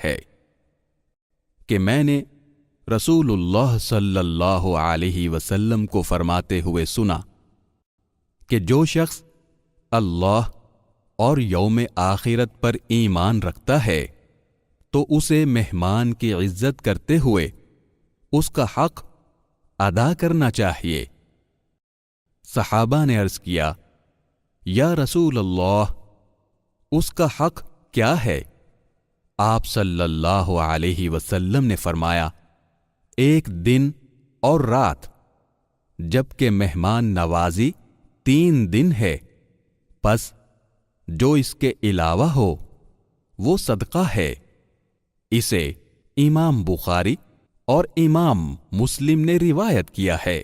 ہے کہ میں نے رسول اللہ صلی اللہ علیہ وسلم کو فرماتے ہوئے سنا کہ جو شخص اللہ اور یوم آخرت پر ایمان رکھتا ہے تو اسے مہمان کی عزت کرتے ہوئے اس کا حق ادا کرنا چاہیے۔ صحابہ نے عرض کیا، یا رسول اللہ، اس کا حق کیا ہے؟ آپ صلی اللہ علیہ وسلم نے فرمایا، ایک دن اور رات، جبکہ مہمان نوازی 3 دن ہے، پس جو اس کے علاوہ ہو وہ صدقہ ہے۔ اسے امام بخاری اور امام مسلم نے روایت کیا ہے۔